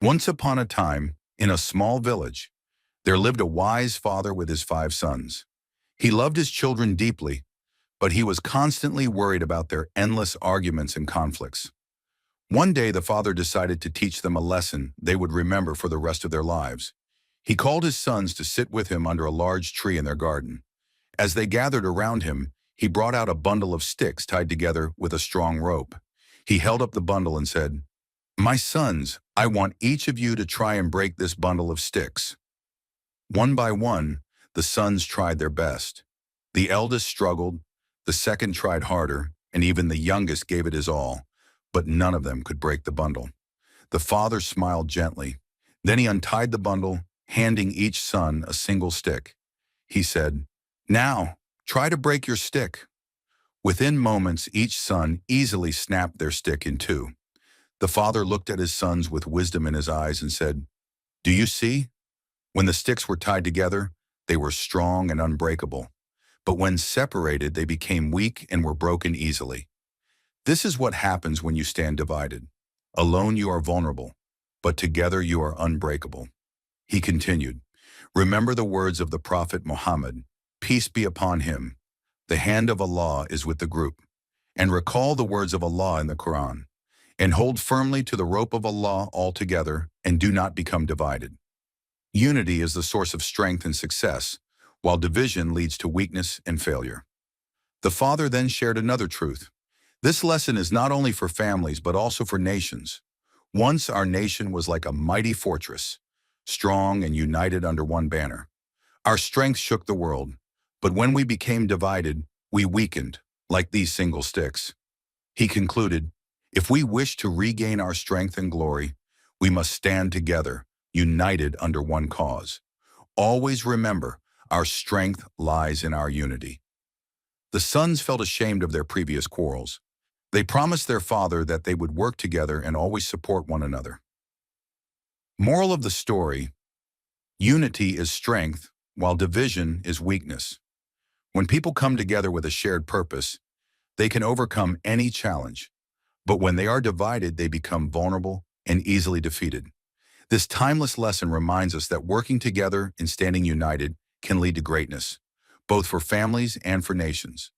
Once upon a time, in a small village, there lived a wise father with his 5 sons. He loved his children deeply, but he was constantly worried about their endless arguments and conflicts. One day, the father decided to teach them a lesson they would remember for the rest of their lives. He called his sons to sit with him under a large tree in their garden. As they gathered around him, he brought out a bundle of sticks tied together with a strong rope. He held up the bundle and said, "My sons, I want each of you to try and break this bundle of sticks." One by one, the sons tried their best. The eldest struggled, the second tried harder, and even the youngest gave it his all, but none of them could break the bundle. The father smiled gently. Then he untied the bundle, handing each son a single stick. He said, "Now, try to break your stick." Within moments, each son easily snapped their stick in two. The father looked at his sons with wisdom in his eyes and said, "Do you see? When the sticks were tied together, they were strong and unbreakable. But when separated, they became weak and were broken easily. This is what happens when you stand divided. Alone you are vulnerable, but together you are unbreakable." He continued, "Remember the words of the prophet Muhammad, peace be upon him. The hand of Allah is with the group. And recall the words of Allah in the Quran. And hold firmly to the rope of Allah altogether, and do not become divided. Unity is the source of strength and success, while division leads to weakness and failure." The father then shared another truth. This lesson is not only for families, but also for nations. Once our nation was like a mighty fortress, strong and united under one banner. Our strength shook the world, but when we became divided, we weakened, like these single sticks. He concluded, "If we wish to regain our strength and glory, we must stand together, united under one cause. Always remember, our strength lies in our unity." The sons felt ashamed of their previous quarrels. They promised their father that they would work together and always support one another. Moral of the story: unity is strength, while division is weakness. When people come together with a shared purpose, they can overcome any challenge. But when they are divided, they become vulnerable and easily defeated. This timeless lesson reminds us that working together and standing united can lead to greatness, both for families and for nations.